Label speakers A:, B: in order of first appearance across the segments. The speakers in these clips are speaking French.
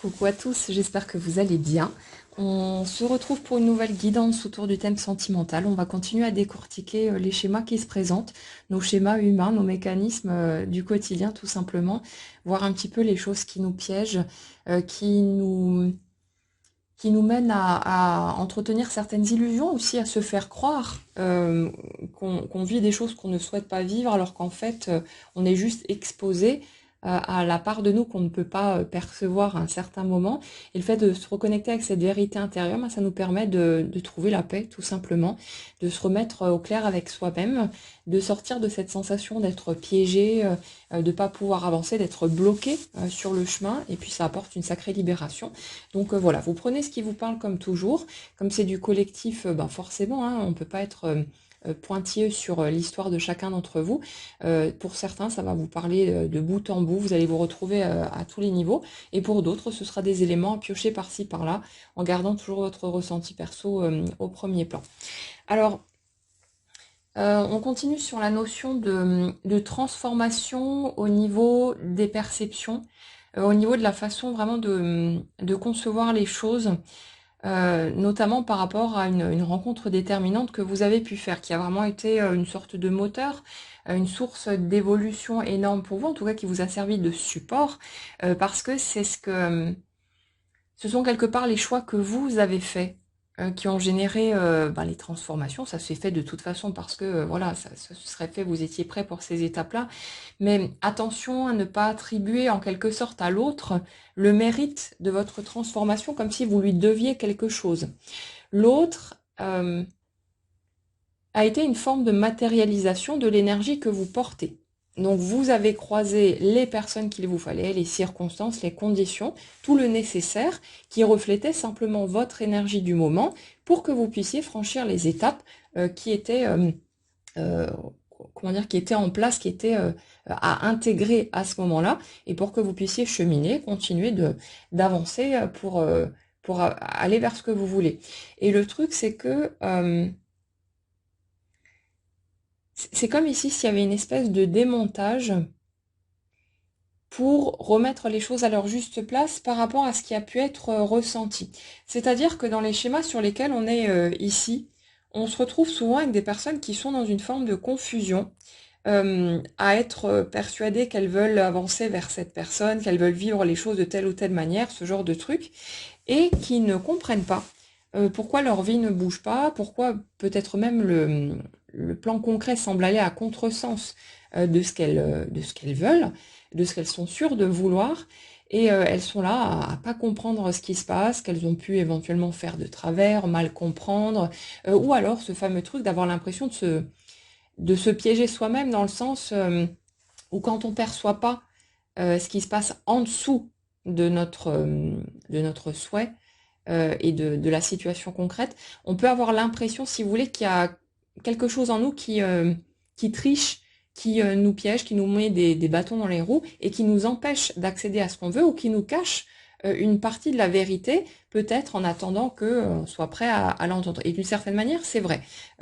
A: Coucou à tous, j'espère que vous allez bien. On se retrouve pour une nouvelle guidance autour du thème sentimental. On va continuer à décortiquer les schémas qui se présentent, nos schémas humains, nos mécanismes du quotidien tout simplement, voir un petit peu les choses qui nous piègent, euh, qui nous, qui nous mènent à entretenir certaines illusions, aussi à se faire croire qu'on vit des choses qu'on ne souhaite pas vivre, alors qu'en fait on est juste exposé à la part de nous qu'on ne peut pas percevoir à un certain moment. Et le fait de se reconnecter avec cette vérité intérieure, ben, ça nous permet de trouver la paix, tout simplement, de se remettre au clair avec soi-même, de sortir de cette sensation d'être piégé, de ne pas pouvoir avancer, d'être bloqué sur le chemin, et puis ça apporte une sacrée libération. Donc voilà, vous prenez ce qui vous parle comme toujours, comme c'est du collectif, ben forcément, hein, on ne peut pas être pointilleux sur l'histoire de chacun d'entre vous. Pour certains, ça va vous parler de bout en bout, vous allez vous retrouver à tous les niveaux, et pour d'autres, ce sera des éléments à piocher par-ci, par-là, en gardant toujours votre ressenti perso au premier plan. Alors, on continue sur la notion de transformation au niveau des perceptions, au niveau de la façon vraiment de concevoir les choses, notamment par rapport à une rencontre déterminante que vous avez pu faire, qui a vraiment été une sorte de moteur, une source d'évolution énorme pour vous, en tout cas qui vous a servi de support, parce que ce sont quelque part les choix que vous avez faits qui ont généré les transformations. Ça s'est fait de toute façon parce que voilà, ça se serait fait, vous étiez prêt pour ces étapes-là. Mais attention à ne pas attribuer en quelque sorte à l'autre le mérite de votre transformation comme si vous lui deviez quelque chose. L'autre a été une forme de matérialisation de l'énergie que vous portez. Donc vous avez croisé les personnes qu'il vous fallait, les circonstances, les conditions, tout le nécessaire qui reflétait simplement votre énergie du moment pour que vous puissiez franchir les étapes qui étaient euh, qui étaient en place, qui étaient à intégrer à ce moment-là, et pour que vous puissiez cheminer, continuer d'avancer pour aller vers ce que vous voulez. Et le truc, c'est que c'est comme ici s'il y avait une espèce de démontage pour remettre les choses à leur juste place par rapport à ce qui a pu être ressenti. C'est-à-dire que dans les schémas sur lesquels on est ici, on se retrouve souvent avec des personnes qui sont dans une forme de confusion, à être persuadées qu'elles veulent avancer vers cette personne, qu'elles veulent vivre les choses de telle ou telle manière, ce genre de truc, et qui ne comprennent pas pourquoi leur vie ne bouge pas, pourquoi peut-être même le plan concret semble aller à contresens de ce qu'elles veulent, de ce qu'elles sont sûres de vouloir, et elles sont là à pas comprendre ce qui se passe, qu'elles ont pu éventuellement faire de travers, mal comprendre, ou alors ce fameux truc d'avoir l'impression de se piéger soi-même dans le sens où quand on perçoit pas ce qui se passe en dessous de notre souhait, et de la situation concrète, on peut avoir l'impression, si vous voulez, qu'il y a quelque chose en nous qui triche, qui nous piège, qui nous met des bâtons dans les roues et qui nous empêche d'accéder à ce qu'on veut ou qui nous cache une partie de la vérité, peut-être en attendant qu'on soit prêt à l'entendre. Et d'une certaine manière, c'est vrai,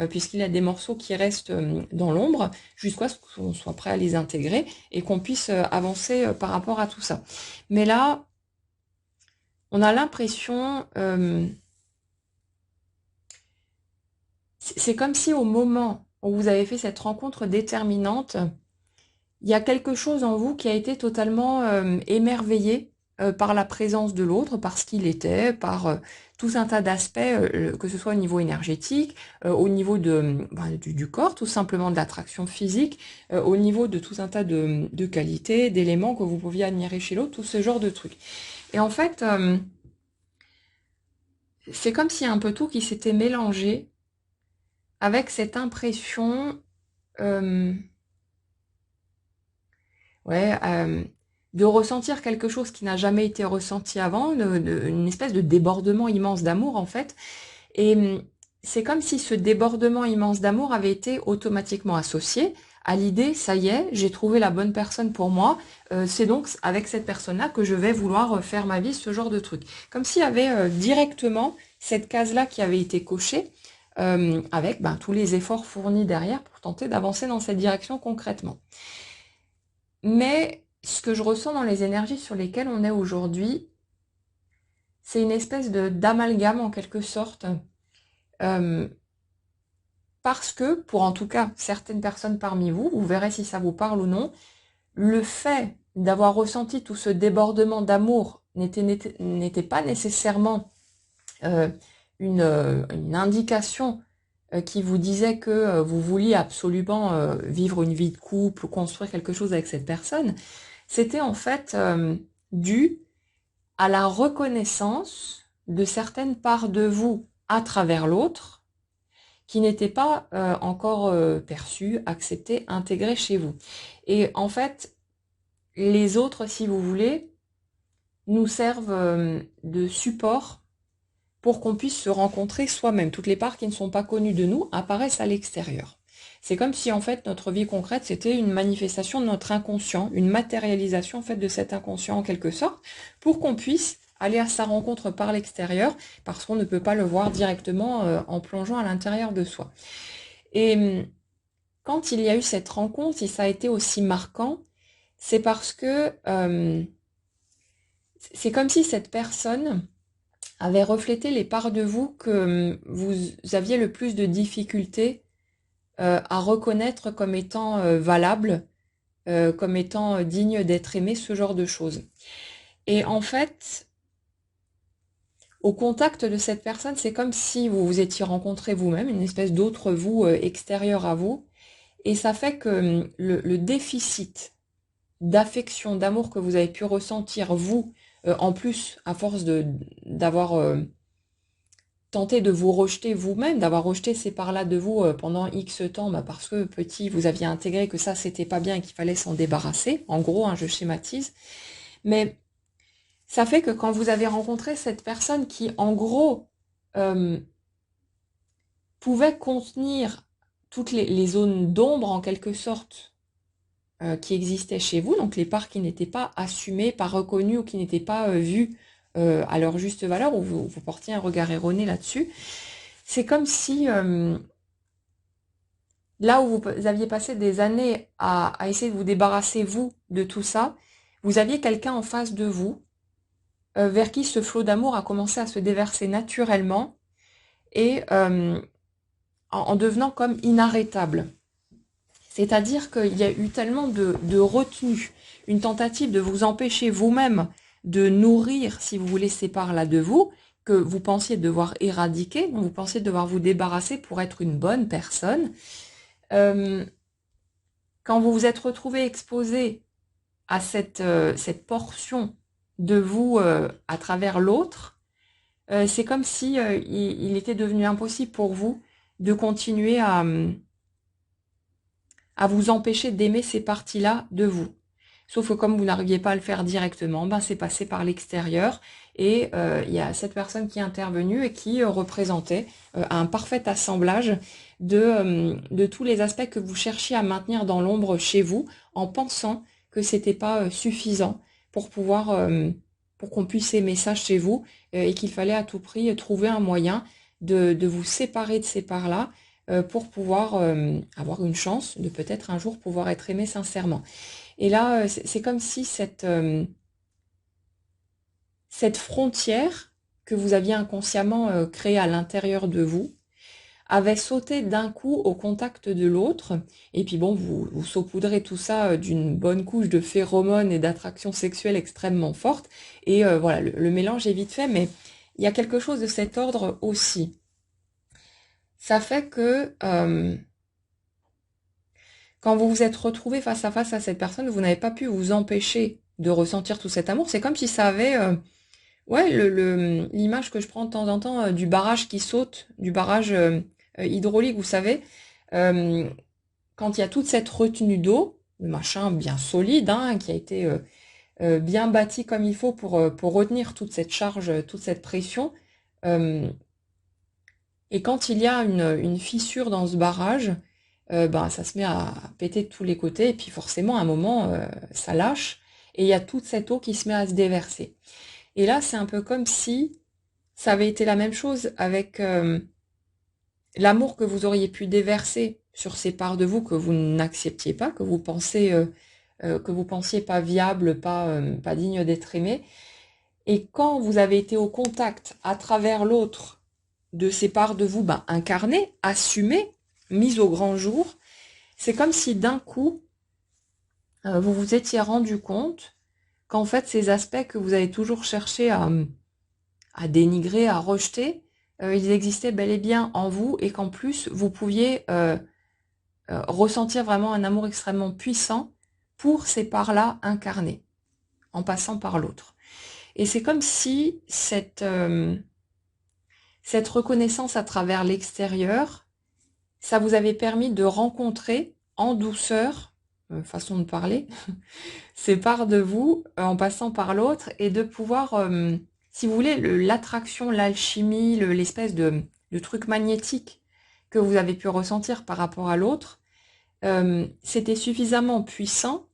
A: puisqu'il y a des morceaux qui restent dans l'ombre jusqu'à ce qu'on soit prêt à les intégrer et qu'on puisse avancer par rapport à tout ça. Mais là, on a l'impression, c'est comme si au moment où vous avez fait cette rencontre déterminante, il y a quelque chose en vous qui a été totalement émerveillé par la présence de l'autre, par ce qu'il était, par tout un tas d'aspects, que ce soit au niveau énergétique, au niveau du corps, tout simplement de l'attraction physique, au niveau de tout un tas de qualités, d'éléments que vous pouviez admirer chez l'autre, tout ce genre de trucs. Et en fait, c'est comme si un peu tout qui s'était mélangé avec cette impression euh, ouais, de ressentir quelque chose qui n'a jamais été ressenti avant, une espèce de débordement immense d'amour en fait. Et c'est comme si ce débordement immense d'amour avait été automatiquement associé à l'idée, ça y est, j'ai trouvé la bonne personne pour moi, c'est donc avec cette personne-là que je vais vouloir faire ma vie, ce genre de truc. Comme s'il y avait directement cette case-là qui avait été cochée, avec tous les efforts fournis derrière pour tenter d'avancer dans cette direction concrètement. Mais ce que je ressens dans les énergies sur lesquelles on est aujourd'hui, c'est une espèce d'amalgame en quelque sorte, euh, parce que, pour en tout cas certaines personnes parmi vous, vous verrez si ça vous parle ou non, le fait d'avoir ressenti tout ce débordement d'amour n'était pas nécessairement euh, une indication qui vous disait que vous vouliez absolument vivre une vie de couple ou construire quelque chose avec cette personne. C'était en fait dû à la reconnaissance de certaines parts de vous à travers l'autre qui n'étaient pas encore perçues, acceptées, intégrées chez vous. Et en fait, les autres, si vous voulez, nous servent de support pour qu'on puisse se rencontrer soi-même. Toutes les parts qui ne sont pas connues de nous apparaissent à l'extérieur. C'est comme si en fait notre vie concrète c'était une manifestation de notre inconscient, une matérialisation en fait de cet inconscient en quelque sorte, pour qu'on puisse aller à sa rencontre par l'extérieur, parce qu'on ne peut pas le voir directement en plongeant à l'intérieur de soi. Et quand il y a eu cette rencontre, si ça a été aussi marquant, c'est parce que c'est comme si cette personne avait reflété les parts de vous que vous aviez le plus de difficultés à reconnaître comme étant valables, comme étant dignes d'être aimées, ce genre de choses. Et en fait, au contact de cette personne, c'est comme si vous vous étiez rencontré vous-même, une espèce d'autre vous extérieur à vous, et ça fait que le déficit d'affection, d'amour que vous avez pu ressentir, vous, en plus, à force d'avoir tenté de vous rejeter vous-même, d'avoir rejeté ces parts-là de vous pendant X temps, parce que petit, vous aviez intégré que ça, c'était pas bien et qu'il fallait s'en débarrasser. En gros, hein, je schématise. Mais ça fait que quand vous avez rencontré cette personne qui, en gros, pouvait contenir toutes les zones d'ombre, en quelque sorte, qui existaient chez vous, donc les parts qui n'étaient pas assumées, pas reconnues ou qui n'étaient pas vues à leur juste valeur, ou vous portiez un regard erroné là-dessus, c'est comme si là où vous aviez passé des années à essayer de vous débarrasser, vous, de tout ça, vous aviez quelqu'un en face de vous vers qui ce flot d'amour a commencé à se déverser naturellement et en devenant comme inarrêtable. C'est-à-dire qu'il y a eu tellement de retenue, une tentative de vous empêcher vous-même de nourrir, si vous voulez, ces parts-là de vous, que vous pensiez devoir éradiquer, dont vous pensiez devoir vous débarrasser pour être une bonne personne. Quand vous vous êtes retrouvé exposé à cette portion de vous à travers l'autre, c'est comme si il était devenu impossible pour vous de continuer à vous empêcher d'aimer ces parties-là de vous. Sauf que comme vous n'arriviez pas à le faire directement, c'est passé par l'extérieur et il y a cette personne qui est intervenue et qui représentait un parfait assemblage de tous les aspects que vous cherchiez à maintenir dans l'ombre chez vous en pensant que c'était pas suffisant pour pouvoir pour qu'on puisse aimer ça chez vous et qu'il fallait à tout prix trouver un moyen de vous séparer de ces parts-là pour pouvoir avoir une chance de peut-être un jour pouvoir être aimé sincèrement. Et là, c'est comme si cette frontière que vous aviez inconsciemment créée à l'intérieur de vous avait sauté d'un coup au contact de l'autre. Et puis bon, vous saupoudrez tout ça d'une bonne couche de phéromones et d'attraction sexuelle extrêmement forte. Et voilà, le mélange est vite fait, mais il y a quelque chose de cet ordre aussi. Ça fait que quand vous vous êtes retrouvé face à cette personne, vous n'avez pas pu vous empêcher de ressentir tout cet amour. C'est comme si ça avait, ouais, l'image que je prends de temps en temps du barrage qui saute, du barrage hydraulique, vous savez, quand il y a toute cette retenue d'eau, le machin bien solide, hein, qui a été bien bâti comme il faut pour retenir toute cette charge, toute cette pression. Et quand il y a une fissure dans ce barrage, ça se met à péter de tous les côtés, et puis forcément, à un moment, ça lâche, et il y a toute cette eau qui se met à se déverser. Et là, c'est un peu comme si ça avait été la même chose avec l'amour que vous auriez pu déverser sur ces parts de vous que vous n'acceptiez pas, que vous pensiez pas viable, pas digne d'être aimé. Et quand vous avez été au contact à travers l'autre de ces parts de vous incarnées, assumées, mises au grand jour, c'est comme si d'un coup, vous vous étiez rendu compte qu'en fait, ces aspects que vous avez toujours cherché à dénigrer, à rejeter, ils existaient bel et bien en vous et qu'en plus, vous pouviez ressentir vraiment un amour extrêmement puissant pour ces parts-là incarnées, en passant par l'autre. Et c'est comme si cette reconnaissance à travers l'extérieur, ça vous avait permis de rencontrer en douceur, façon de parler, ces parts de vous en passant par l'autre et de pouvoir, si vous voulez, l'attraction, l'alchimie, l'espèce de truc magnétique que vous avez pu ressentir par rapport à l'autre, c'était suffisamment puissant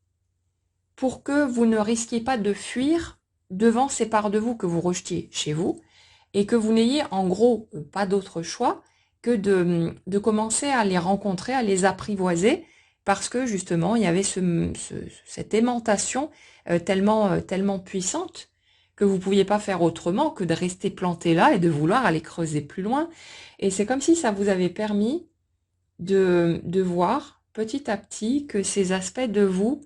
A: pour que vous ne risquiez pas de fuir devant ces parts de vous que vous rejetiez chez vous et que vous n'ayez en gros pas d'autre choix que de commencer à les rencontrer, à les apprivoiser parce que justement il y avait cette aimantation tellement puissante que vous ne pouviez pas faire autrement que de rester planté là et de vouloir aller creuser plus loin. Et c'est comme si ça vous avait permis de voir petit à petit que ces aspects de vous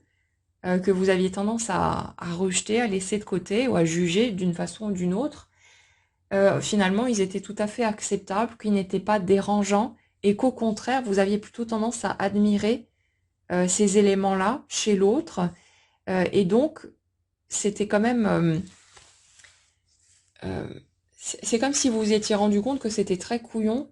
A: que vous aviez tendance à rejeter, à laisser de côté ou à juger d'une façon ou d'une autre, finalement, ils étaient tout à fait acceptables, qu'ils n'étaient pas dérangeants et qu'au contraire, vous aviez plutôt tendance à admirer ces éléments-là chez l'autre. Et donc, c'était quand même... c'est comme si vous vous étiez rendu compte que c'était très couillon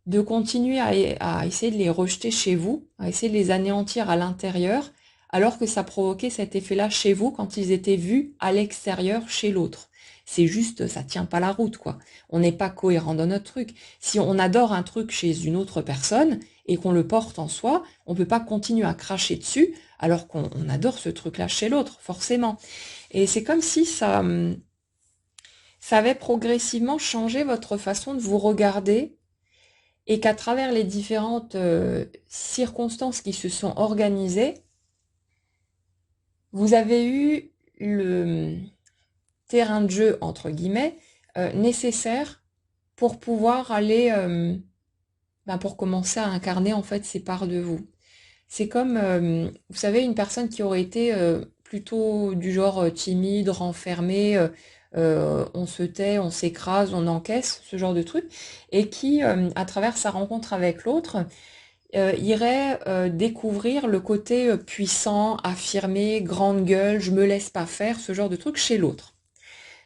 A: de continuer à essayer de les rejeter chez vous, à essayer de les anéantir à l'intérieur, alors que ça provoquait cet effet-là chez vous quand ils étaient vus à l'extérieur chez l'autre. C'est juste, ça tient pas la route, quoi. On n'est pas cohérent dans notre truc. Si on adore un truc chez une autre personne et qu'on le porte en soi, on peut pas continuer à cracher dessus alors qu'on adore ce truc-là chez l'autre, forcément. Et c'est comme si ça avait progressivement changé votre façon de vous regarder et qu'à travers les différentes circonstances qui se sont organisées, vous avez eu le terrain de jeu, entre guillemets, nécessaire pour pouvoir aller, pour commencer à incarner en fait ces parts de vous. C'est comme, vous savez, une personne qui aurait été plutôt du genre timide, renfermée, on se tait, on s'écrase, on encaisse, ce genre de truc, et qui, à travers sa rencontre avec l'autre, irait découvrir le côté puissant, affirmé, grande gueule, je me laisse pas faire, ce genre de truc chez l'autre.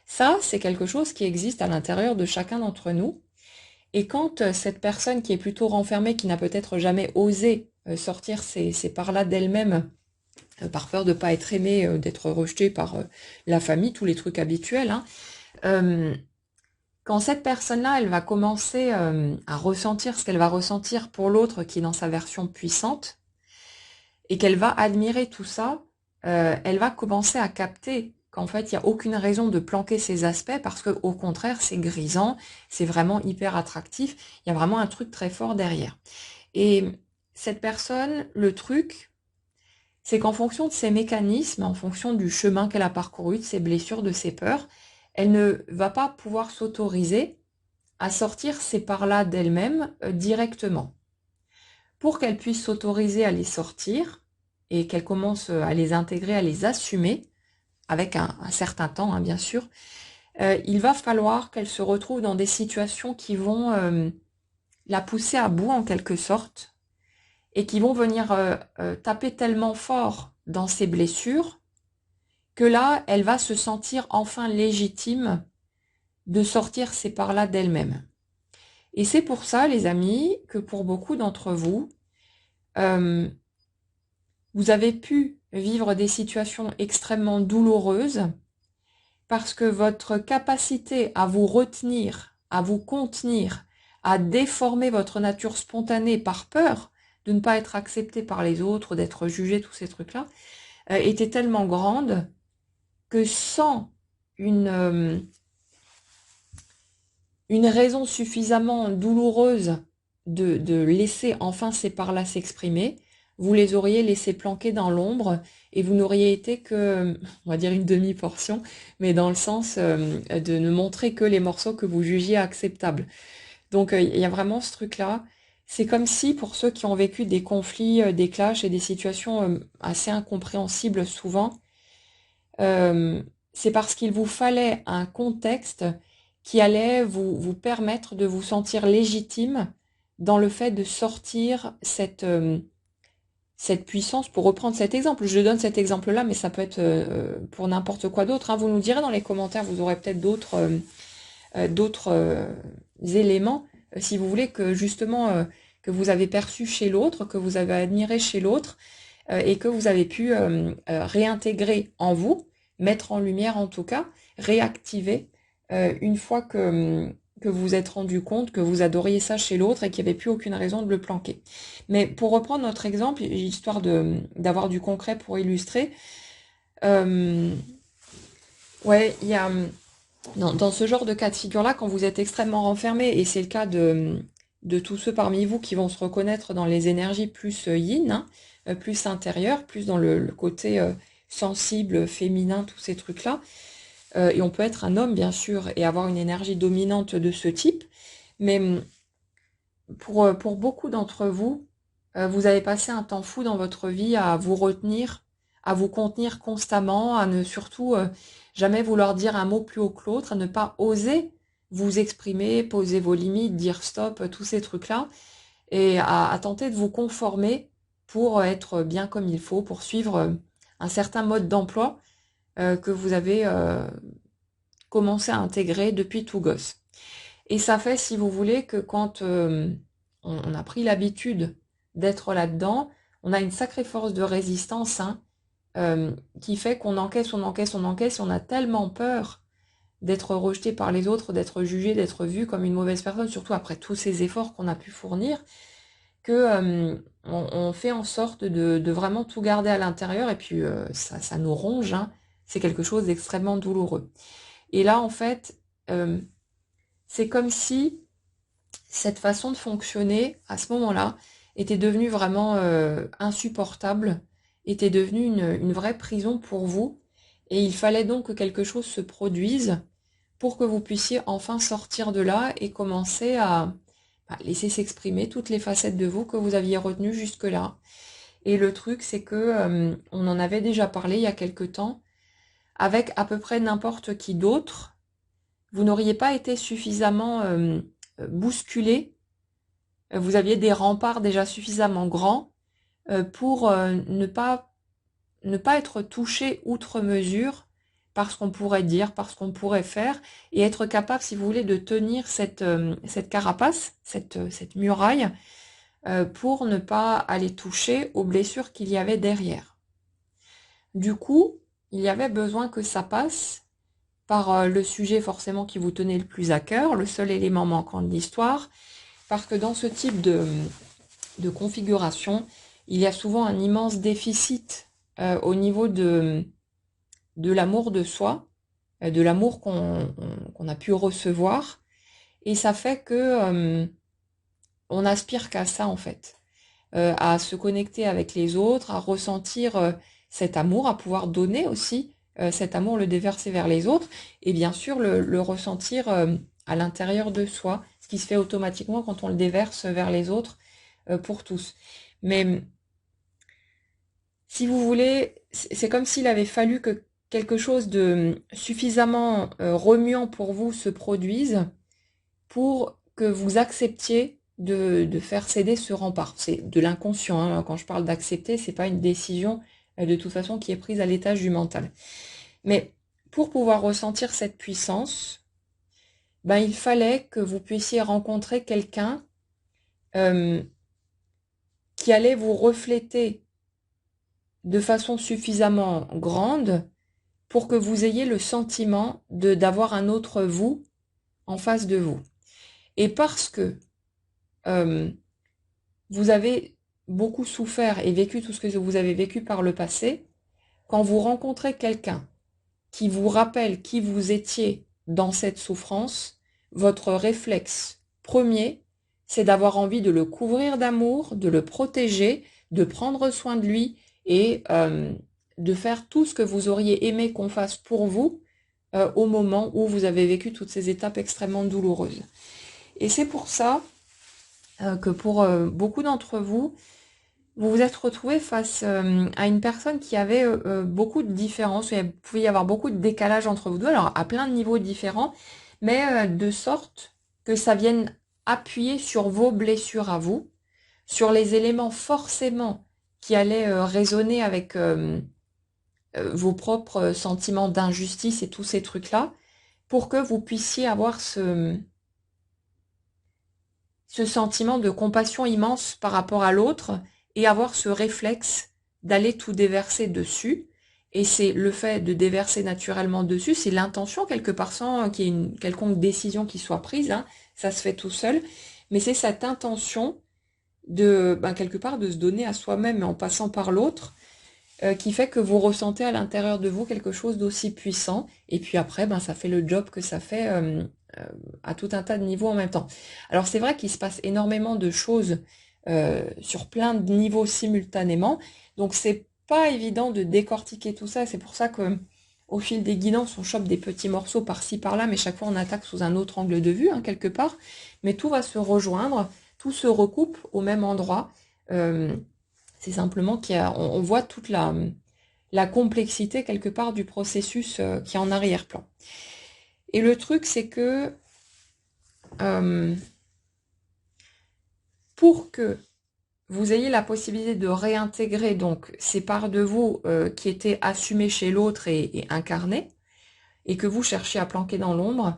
A: Ça, c'est quelque chose qui existe à l'intérieur de chacun d'entre nous. Et quand cette personne qui est plutôt renfermée, qui n'a peut-être jamais osé sortir ces parts-là d'elle-même, par peur de ne pas être aimée, d'être rejetée par la famille, tous les trucs habituels, hein, quand cette personne-là, elle va commencer à ressentir ce qu'elle va ressentir pour l'autre qui est dans sa version puissante, et qu'elle va admirer tout ça, elle va commencer à capter qu'en fait, il n'y a aucune raison de planquer ces aspects parce que au contraire, c'est grisant, c'est vraiment hyper attractif, il y a vraiment un truc très fort derrière. Et cette personne, le truc, c'est qu'en fonction de ses mécanismes, en fonction du chemin qu'elle a parcouru, de ses blessures, de ses peurs, elle ne va pas pouvoir s'autoriser à sortir ces parts-là d'elle-même directement. Pour qu'elle puisse s'autoriser à les sortir et qu'elle commence à les intégrer, à les assumer, avec un certain temps, hein, bien sûr, il va falloir qu'elle se retrouve dans des situations qui vont la pousser à bout en quelque sorte et qui vont venir taper tellement fort dans ses blessures que là, elle va se sentir enfin légitime de sortir ces parts-là d'elle-même. Et c'est pour ça, les amis, que pour beaucoup d'entre vous, vous avez pu vivre des situations extrêmement douloureuses parce que votre capacité à vous retenir, à vous contenir, à déformer votre nature spontanée par peur de ne pas être accepté par les autres, d'être jugé, tous ces trucs-là, était tellement grande que sans une raison suffisamment douloureuse de laisser enfin ces parts-là s'exprimer, vous les auriez laissés planquer dans l'ombre et vous n'auriez été que, on va dire une demi-portion, mais dans le sens de ne montrer que les morceaux que vous jugiez acceptables. Donc il y a vraiment ce truc-là. C'est comme si pour ceux qui ont vécu des conflits, des clashs et des situations assez incompréhensibles souvent, euh, c'est parce qu'il vous fallait un contexte qui allait vous permettre de vous sentir légitime dans le fait de sortir cette puissance. Pour reprendre cet exemple, je donne cet exemple-là, mais ça peut être pour n'importe quoi d'autre, hein. Vous nous direz dans les commentaires, vous aurez peut-être d'autres éléments, si vous voulez, que justement que vous avez perçu chez l'autre, que vous avez admiré chez l'autre, et que vous avez pu réintégrer en vous, mettre en lumière en tout cas, réactiver une fois que vous vous êtes rendu compte que vous adoriez ça chez l'autre et qu'il n'y avait plus aucune raison de le planquer. Mais pour reprendre notre exemple, histoire d'avoir du concret pour illustrer, ouais, il y a dans ce genre de cas de figure-là, quand vous êtes extrêmement renfermé, et c'est le cas de tous ceux parmi vous qui vont se reconnaître dans les énergies plus yin, hein, plus intérieures, plus dans le côté sensible, féminin, tous ces trucs-là. Et on peut être un homme, bien sûr, et avoir une énergie dominante de ce type. Mais pour beaucoup d'entre vous, vous avez passé un temps fou dans votre vie à vous retenir, à vous contenir constamment, à ne surtout jamais vouloir dire un mot plus haut que l'autre, à ne pas oser vous exprimer, poser vos limites, dire stop, tous ces trucs-là, et à tenter de vous conformer pour être bien comme il faut, pour suivre un certain mode d'emploi que vous avez commencé à intégrer depuis tout gosse. Et ça fait, si vous voulez, que quand on a pris l'habitude d'être là-dedans, on a une sacrée force de résistance, hein, qui fait qu'on encaisse, on encaisse, on encaisse, et on a tellement peur d'être rejeté par les autres, d'être jugé, d'être vu comme une mauvaise personne, surtout après tous ces efforts qu'on a pu fournir, que on fait en sorte de vraiment tout garder à l'intérieur, et puis ça nous ronge, hein. C'est quelque chose d'extrêmement douloureux. Et là, en fait, c'est comme si cette façon de fonctionner, à ce moment-là, était devenue vraiment insupportable, était devenue une vraie prison pour vous, et il fallait donc que quelque chose se produise pour que vous puissiez enfin sortir de là et commencer à laisser s'exprimer toutes les facettes de vous que vous aviez retenues jusque-là. Et le truc, c'est que on en avait déjà parlé il y a quelque temps, avec à peu près n'importe qui d'autre, vous n'auriez pas été suffisamment bousculé, vous aviez des remparts déjà suffisamment grands pour ne pas être touché outre mesure par ce qu'on pourrait dire, par ce qu'on pourrait faire, et être capable, si vous voulez, de tenir cette carapace, cette muraille, pour ne pas aller toucher aux blessures qu'il y avait derrière. Du coup, il y avait besoin que ça passe par le sujet forcément qui vous tenait le plus à cœur, le seul élément manquant de l'histoire, parce que dans ce type de configuration, il y a souvent un immense déficit au niveau de l'amour de soi, de l'amour qu'on a pu recevoir, et ça fait que on n'aspire qu'à ça en fait, à se connecter avec les autres, à ressentir cet amour, à pouvoir donner aussi cet amour, le déverser vers les autres, et bien sûr le ressentir à l'intérieur de soi, ce qui se fait automatiquement quand on le déverse vers les autres pour tous. Mais si vous voulez, c'est comme s'il avait fallu que quelque chose de suffisamment remuant pour vous se produise pour que vous acceptiez de faire céder ce rempart. C'est de l'inconscient, hein. Quand je parle d'accepter, c'est pas une décision de toute façon qui est prise à l'étage du mental. Mais pour pouvoir ressentir cette puissance, ben, il fallait que vous puissiez rencontrer quelqu'un qui allait vous refléter de façon suffisamment grande pour que vous ayez le sentiment d'avoir un autre vous en face de vous. Et parce que vous avez beaucoup souffert et vécu tout ce que vous avez vécu par le passé, quand vous rencontrez quelqu'un qui vous rappelle qui vous étiez dans cette souffrance, votre réflexe premier, c'est d'avoir envie de le couvrir d'amour, de le protéger, de prendre soin de lui et de faire tout ce que vous auriez aimé qu'on fasse pour vous au moment où vous avez vécu toutes ces étapes extrêmement douloureuses. Et c'est pour ça que pour beaucoup d'entre vous, vous vous êtes retrouvé face à une personne qui avait beaucoup de différences, il pouvait y avoir beaucoup de décalage entre vous deux, alors à plein de niveaux différents, mais de sorte que ça vienne appuyer sur vos blessures à vous, sur les éléments forcément qui allaient résonner avec vos propres sentiments d'injustice et tous ces trucs-là, pour que vous puissiez avoir ce sentiment de compassion immense par rapport à l'autre et avoir ce réflexe d'aller tout déverser dessus. Et c'est le fait de déverser naturellement dessus, c'est l'intention quelque part sans qu'il y ait une quelconque décision qui soit prise, hein, ça se fait tout seul, mais c'est cette intention de, quelque part, de se donner à soi-même en passant par l'autre, qui fait que vous ressentez à l'intérieur de vous quelque chose d'aussi puissant, et puis après, ça fait le job que ça fait à tout un tas de niveaux en même temps. Alors c'est vrai qu'il se passe énormément de choses sur plein de niveaux simultanément, donc c'est pas évident de décortiquer tout ça, c'est pour ça que au fil des guidances, on chope des petits morceaux par-ci par-là, mais chaque fois on attaque sous un autre angle de vue, hein, quelque part, mais tout va se rejoindre, tout se recoupe au même endroit. C'est simplement on voit toute la complexité quelque part du processus qui est en arrière-plan. Et le truc, c'est que pour que vous ayez la possibilité de réintégrer donc ces parts de vous qui étaient assumées chez l'autre et incarnées, et que vous cherchez à planquer dans l'ombre,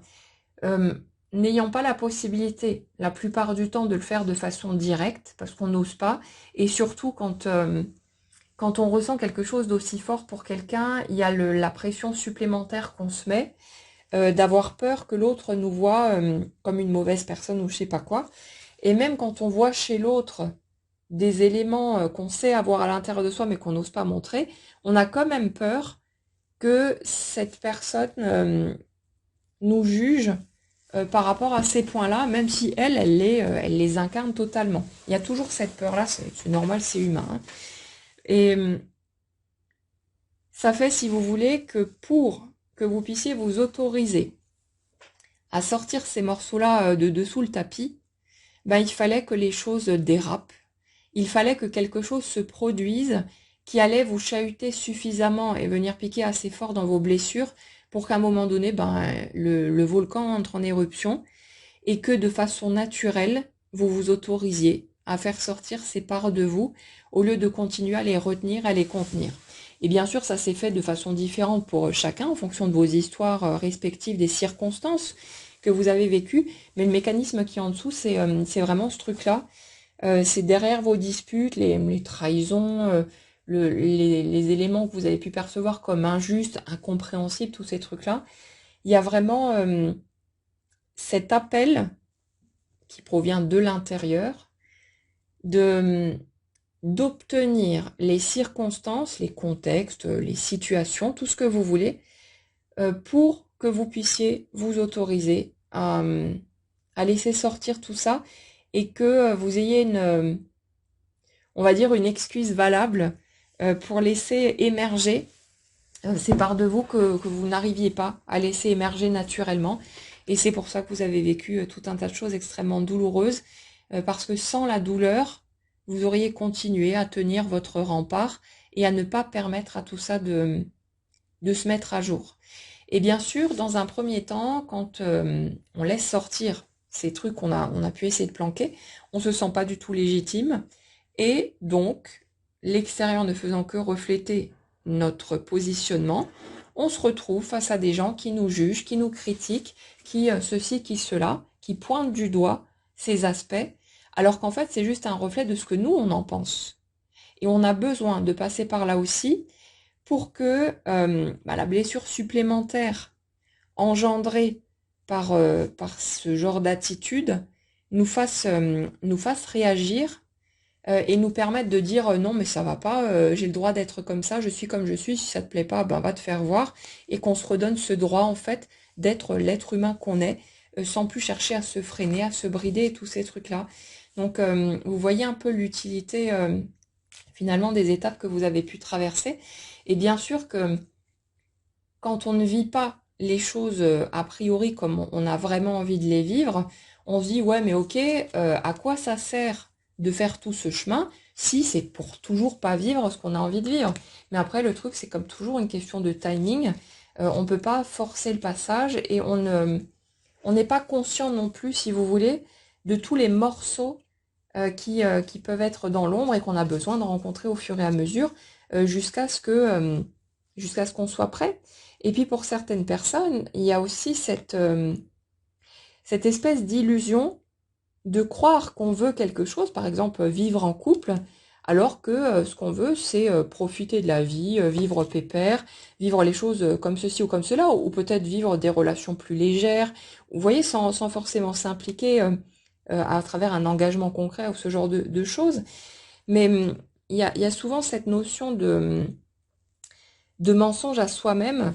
A: n'ayant pas la possibilité, la plupart du temps, de le faire de façon directe, parce qu'on n'ose pas, et surtout quand on ressent quelque chose d'aussi fort pour quelqu'un, il y a la pression supplémentaire qu'on se met, d'avoir peur que l'autre nous voit comme une mauvaise personne ou je sais pas quoi. Et même quand on voit chez l'autre des éléments qu'on sait avoir à l'intérieur de soi mais qu'on n'ose pas montrer, on a quand même peur que cette personne nous juge par rapport à ces points-là, même si elle les incarne totalement. Il y a toujours cette peur-là, c'est normal, c'est humain. Hein. Et ça fait, si vous voulez, que pour que vous puissiez vous autoriser à sortir ces morceaux-là de dessous le tapis, il fallait que les choses dérapent. Il fallait que quelque chose se produise qui allait vous chahuter suffisamment et venir piquer assez fort dans vos blessures pour qu'à un moment donné, le volcan entre en éruption et que de façon naturelle, vous vous autorisiez à faire sortir ces parts de vous au lieu de continuer à les retenir, à les contenir. Et bien sûr, ça s'est fait de façon différente pour chacun en fonction de vos histoires respectives, des circonstances que vous avez vécues, mais le mécanisme qui est en dessous, c'est vraiment ce truc-là. C'est derrière vos disputes, les trahisons, les éléments que vous avez pu percevoir comme injustes, incompréhensibles, tous ces trucs-là. Il y a vraiment cet appel qui provient de l'intérieur d'obtenir les circonstances, les contextes, les situations, tout ce que vous voulez, pour que vous puissiez vous autoriser à laisser sortir tout ça et que vous ayez on va dire, une excuse valable pour laisser émerger ces parts de vous que vous n'arriviez pas à laisser émerger naturellement. Et c'est pour ça que vous avez vécu tout un tas de choses extrêmement douloureuses, parce que sans la douleur, vous auriez continué à tenir votre rempart et à ne pas permettre à tout ça de se mettre à jour. Et bien sûr, dans un premier temps, quand on laisse sortir ces trucs qu'on a pu essayer de planquer, on se sent pas du tout légitime. Et donc, l'extérieur ne faisant que refléter notre positionnement, on se retrouve face à des gens qui nous jugent, qui nous critiquent, qui ceci, qui cela, qui pointent du doigt ces aspects, alors qu'en fait, c'est juste un reflet de ce que nous, on en pense. Et on a besoin de passer par là aussi pour que la blessure supplémentaire engendrée par ce genre d'attitude nous fasse réagir et nous permettre de dire non mais ça va pas, j'ai le droit d'être comme ça, je suis comme je suis, si ça te plaît pas, va te faire voir, et qu'on se redonne ce droit en fait d'être l'être humain qu'on est, sans plus chercher à se freiner, à se brider et tous ces trucs-là. Donc vous voyez un peu l'utilité finalement des étapes que vous avez pu traverser. Et bien sûr que quand on ne vit pas les choses a priori comme on a vraiment envie de les vivre, on se dit ouais mais ok, à quoi ça sert de faire tout ce chemin si c'est pour toujours pas vivre ce qu'on a envie de vivre. Mais après le truc c'est comme toujours une question de timing. On peut pas forcer le passage et on n'est pas conscient non plus, si vous voulez, de tous les morceaux qui peuvent être dans l'ombre et qu'on a besoin de rencontrer au fur et à mesure jusqu'à jusqu'à ce qu'on soit prêt. Et puis pour certaines personnes, il y a aussi cette espèce d'illusion de croire qu'on veut quelque chose, par exemple vivre en couple, alors que ce qu'on veut, c'est profiter de la vie, vivre pépère, vivre les choses comme ceci ou comme cela, ou peut-être vivre des relations plus légères, vous voyez, sans forcément s'impliquer à travers un engagement concret ou ce genre de choses. Mais il y a souvent cette notion de mensonge à soi-même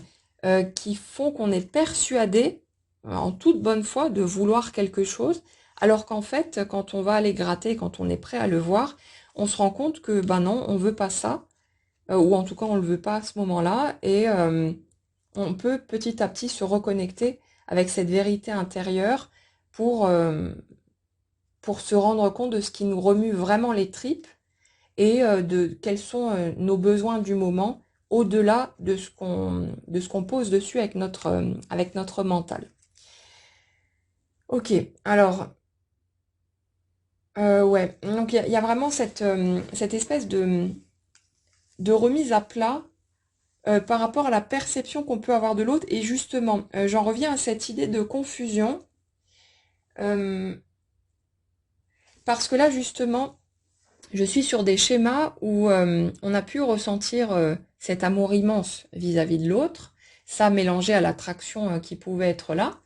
A: qui font qu'on est persuadé, en toute bonne foi, de vouloir quelque chose, alors qu'en fait, quand on va aller gratter, quand on est prêt à le voir, on se rend compte que ben non, on veut pas ça, ou en tout cas on le veut pas à ce moment-là, et on peut petit à petit se reconnecter avec cette vérité intérieure pour, euh, pour se rendre compte de ce qui nous remue vraiment les tripes et de quels sont nos besoins du moment au-delà de ce qu'on pose dessus avec notre mental. Ok, alors, ouais, donc il y a vraiment cette espèce de remise à plat par rapport à la perception qu'on peut avoir de l'autre. Et justement, j'en reviens à cette idée de confusion, euh, parce que là, justement, je suis sur des schémas où on a pu ressentir cet amour immense vis-à-vis de l'autre, ça mélangé à l'attraction qui pouvait être là.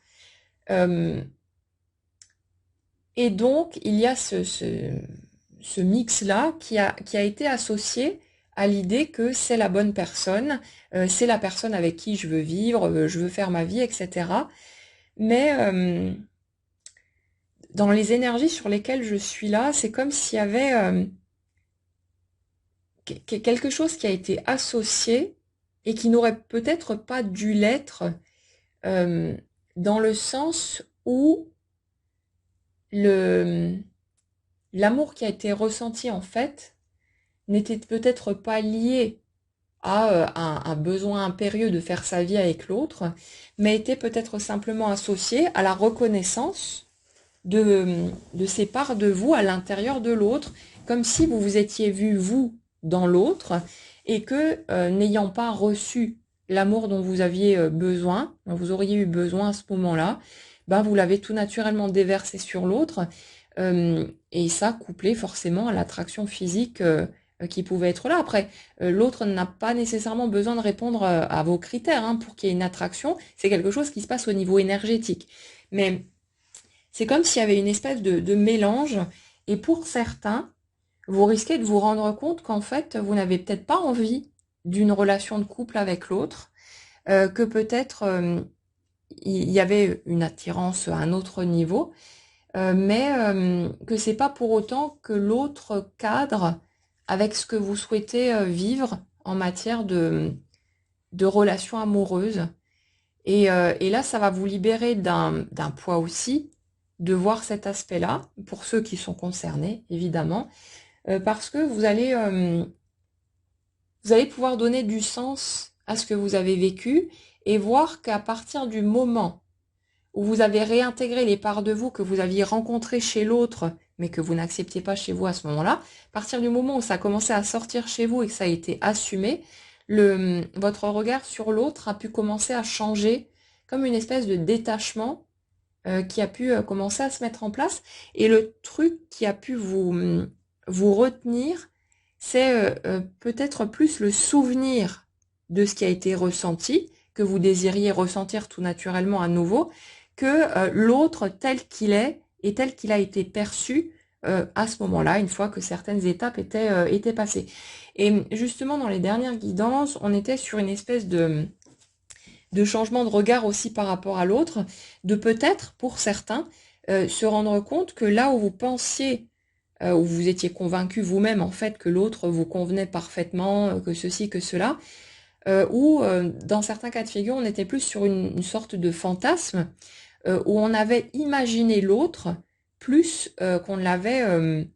A: Euh, et donc, il y a ce mix-là qui a été associé à l'idée que c'est la bonne personne, c'est la personne avec qui je veux vivre, je veux faire ma vie, etc. Mais dans les énergies sur lesquelles je suis là, c'est comme s'il y avait quelque chose qui a été associé et qui n'aurait peut-être pas dû l'être euh, dans le sens où le l'amour qui a été ressenti en fait n'était peut-être pas lié à un besoin impérieux de faire sa vie avec l'autre, mais était peut-être simplement associé à la reconnaissance de ces parts de vous à l'intérieur de l'autre, comme si vous vous étiez vu vous dans l'autre et que n'ayant pas reçu l'amour dont vous aviez besoin, dont vous auriez eu besoin à ce moment-là, ben vous l'avez tout naturellement déversé sur l'autre et ça couplé forcément à l'attraction physique qui pouvait être là. Après, l'autre n'a pas nécessairement besoin de répondre à vos critères hein, pour qu'il y ait une attraction. C'est quelque chose qui se passe au niveau énergétique. Mais c'est comme s'il y avait une espèce de mélange. Et pour certains, vous risquez de vous rendre compte qu'en fait, vous n'avez peut-être pas envie d'une relation de couple avec l'autre, que peut-être il y avait une attirance à un autre niveau, mais que c'est pas pour autant que l'autre cadre avec ce que vous souhaitez vivre en matière de relations amoureuses. Et là, ça va vous libérer d'un poids aussi de voir cet aspect-là, pour ceux qui sont concernés, évidemment, parce que vous allez pouvoir donner du sens à ce que vous avez vécu et voir qu'à partir du moment où vous avez réintégré les parts de vous que vous aviez rencontrées chez l'autre, mais que vous n'acceptiez pas chez vous à ce moment-là, à partir du moment où ça a commencé à sortir chez vous et que ça a été assumé, votre regard sur l'autre a pu commencer à changer comme une espèce de détachement qui a pu commencer à se mettre en place. Et le truc qui a pu vous retenir, c'est peut-être plus le souvenir de ce qui a été ressenti, que vous désiriez ressentir tout naturellement à nouveau, que l'autre tel qu'il est et tel qu'il a été perçu à ce moment-là, une fois que certaines étapes étaient passées. Et justement, dans les dernières guidances, on était sur une espèce de changement de regard aussi par rapport à l'autre, de peut-être, pour certains, se rendre compte que là où vous pensiez où vous étiez convaincu vous-même en fait que l'autre vous convenait parfaitement, que ceci, que cela, ou dans certains cas de figure, on était plus sur une sorte de fantasme, où on avait imaginé l'autre plus qu'on l'avait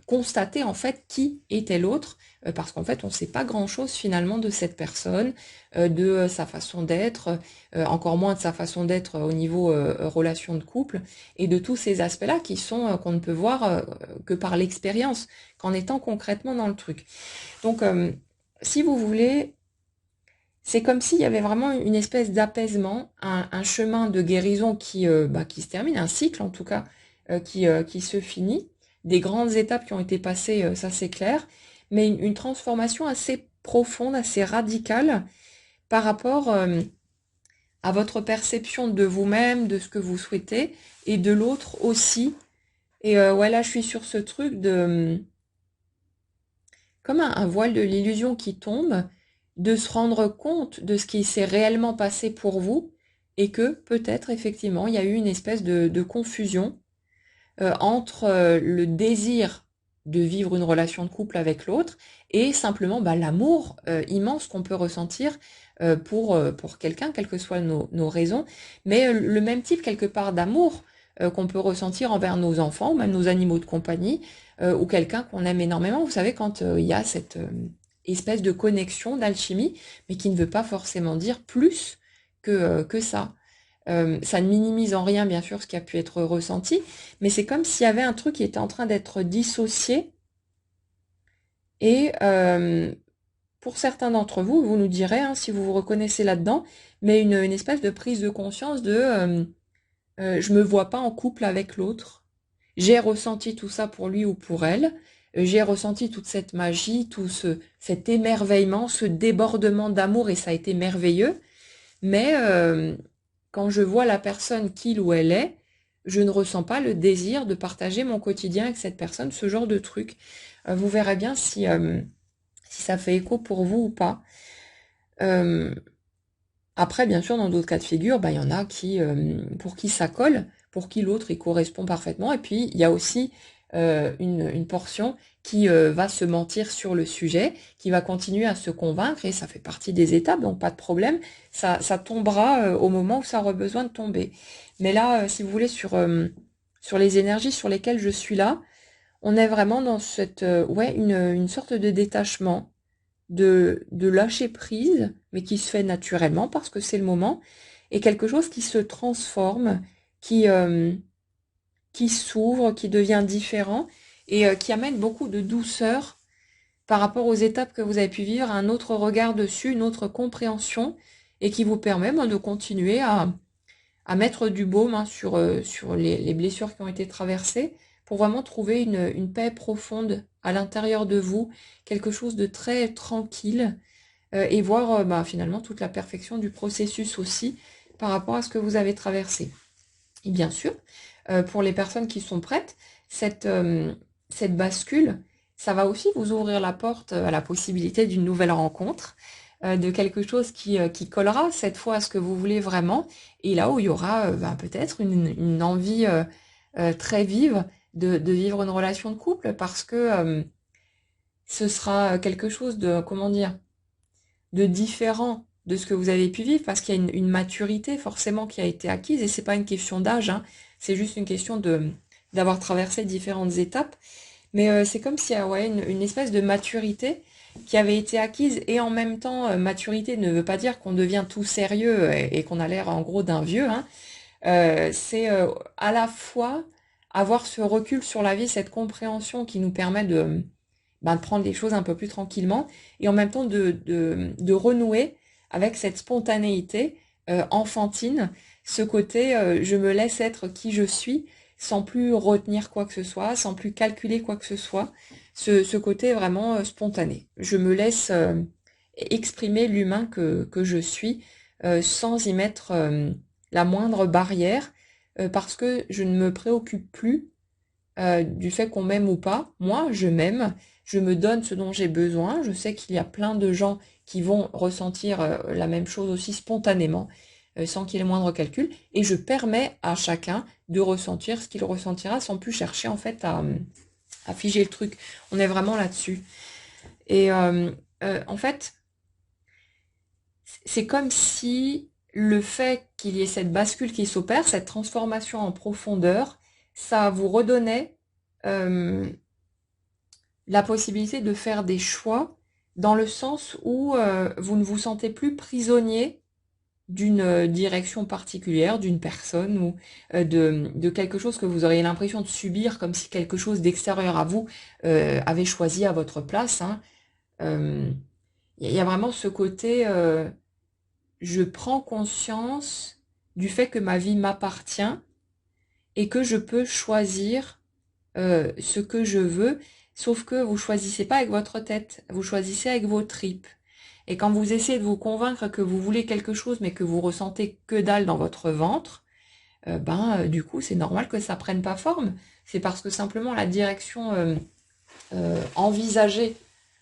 A: constater en fait qui était l'autre, parce qu'en fait on ne sait pas grand-chose finalement de cette personne, de sa façon d'être, encore moins de sa façon d'être au niveau relation de couple, et de tous ces aspects-là qui sont qu'on ne peut voir que par l'expérience, qu'en étant concrètement dans le truc. Donc si vous voulez, c'est comme s'il y avait vraiment une espèce d'apaisement, un chemin de guérison qui se termine, un cycle en tout cas, qui se finit, des grandes étapes qui ont été passées, ça c'est clair, mais une transformation assez profonde, assez radicale par rapport à votre perception de vous-même, de ce que vous souhaitez, et de l'autre aussi. Et ouais, là je suis sur ce truc de comme un voile de l'illusion qui tombe, de se rendre compte de ce qui s'est réellement passé pour vous, et que peut-être effectivement il y a eu une espèce de confusion entre le désir de vivre une relation de couple avec l'autre et simplement l'amour immense qu'on peut ressentir pour quelqu'un, quelles que soient nos raisons, mais le même type quelque part d'amour qu'on peut ressentir envers nos enfants, ou même nos animaux de compagnie, ou quelqu'un qu'on aime énormément. Vous savez, quand il y a cette espèce de connexion, d'alchimie, mais qui ne veut pas forcément dire plus que ça. Ça ne minimise en rien, bien sûr, ce qui a pu être ressenti, mais c'est comme s'il y avait un truc qui était en train d'être dissocié. Et pour certains d'entre vous, vous nous direz hein, si vous vous reconnaissez là-dedans, mais une espèce de prise de conscience de je me vois pas en couple avec l'autre. J'ai ressenti tout ça pour lui ou pour elle. J'ai ressenti toute cette magie, cet émerveillement, ce débordement d'amour, et ça a été merveilleux. Mais quand je vois la personne qu'il ou elle est, je ne ressens pas le désir de partager mon quotidien avec cette personne, ce genre de truc. Vous verrez bien si ça fait écho pour vous ou pas. Après, bien sûr, dans d'autres cas de figure, il y en a pour qui ça colle, pour qui l'autre y correspond parfaitement. Et puis, il y a aussi une portion qui va se mentir sur le sujet, qui va continuer à se convaincre, et ça fait partie des étapes, donc pas de problème. Ça tombera au moment où ça aura besoin de tomber. Mais là, si vous voulez, sur les énergies sur lesquelles je suis là, on est vraiment dans une sorte de détachement, de lâcher prise, mais qui se fait naturellement parce que c'est le moment, et quelque chose qui se transforme, qui s'ouvre, qui devient différent, et qui amène beaucoup de douceur par rapport aux étapes que vous avez pu vivre, un autre regard dessus, une autre compréhension, et qui vous permet de continuer à mettre du baume sur les blessures qui ont été traversées, pour vraiment trouver une paix profonde à l'intérieur de vous, quelque chose de très tranquille, et voir finalement toute la perfection du processus aussi par rapport à ce que vous avez traversé. Et bien sûr, pour les personnes qui sont prêtes, cette bascule, ça va aussi vous ouvrir la porte à la possibilité d'une nouvelle rencontre, de quelque chose qui collera cette fois à ce que vous voulez vraiment, et là où il y aura peut-être une envie très vive de vivre une relation de couple, parce que ce sera quelque chose de, comment dire, de différent de ce que vous avez pu vivre, parce qu'il y a une maturité forcément qui a été acquise, et c'est pas une question d'âge, hein, c'est juste une question d'avoir traversé différentes étapes, mais c'est comme s'il y a une espèce de maturité qui avait été acquise, et en même temps, maturité ne veut pas dire qu'on devient tout sérieux et qu'on a l'air en gros d'un vieux, hein. C'est à la fois avoir ce recul sur la vie, cette compréhension qui nous permet de prendre les choses un peu plus tranquillement, et en même temps de renouer avec cette spontanéité enfantine, ce côté je me laisse être qui je suis, sans plus retenir quoi que ce soit, sans plus calculer quoi que ce soit, ce côté vraiment spontané. Je me laisse exprimer l'humain que je suis, sans y mettre la moindre barrière, parce que je ne me préoccupe plus du fait qu'on m'aime ou pas. Moi, je m'aime, je me donne ce dont j'ai besoin. Je sais qu'il y a plein de gens qui vont ressentir la même chose aussi spontanément, sans qu'il y ait le moindre calcul. Et je permets à chacun de ressentir ce qu'il ressentira sans plus chercher en fait à figer le truc. On est vraiment là-dessus. Et en fait, c'est comme si le fait qu'il y ait cette bascule qui s'opère, cette transformation en profondeur, ça vous redonnait euh, la possibilité de faire des choix dans le sens où vous ne vous sentez plus prisonnier d'une direction particulière, d'une personne ou de quelque chose que vous auriez l'impression de subir, comme si quelque chose d'extérieur à vous avait choisi à votre place, hein. Il y a vraiment ce côté, je prends conscience du fait que ma vie m'appartient et que je peux choisir ce que je veux, sauf que vous choisissez pas avec votre tête, vous choisissez avec vos tripes. Et quand vous essayez de vous convaincre que vous voulez quelque chose, mais que vous ressentez que dalle dans votre ventre, du coup, c'est normal que ça prenne pas forme. C'est parce que simplement la direction envisagée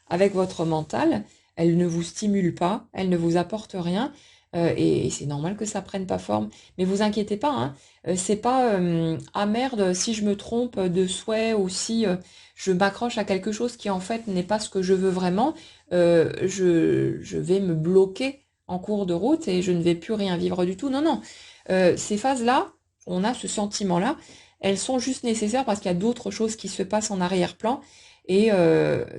A: avec votre mental, elle ne vous stimule pas, elle ne vous apporte rien, et c'est normal que ça prenne pas forme. Mais vous inquiétez pas, hein, c'est pas ah merde si je me trompe de souhait ou si je m'accroche à quelque chose qui en fait n'est pas ce que je veux vraiment, je vais me bloquer en cours de route et je ne vais plus rien vivre du tout. Non, non. Ces phases-là, on a ce sentiment-là, elles sont juste nécessaires parce qu'il y a d'autres choses qui se passent en arrière-plan et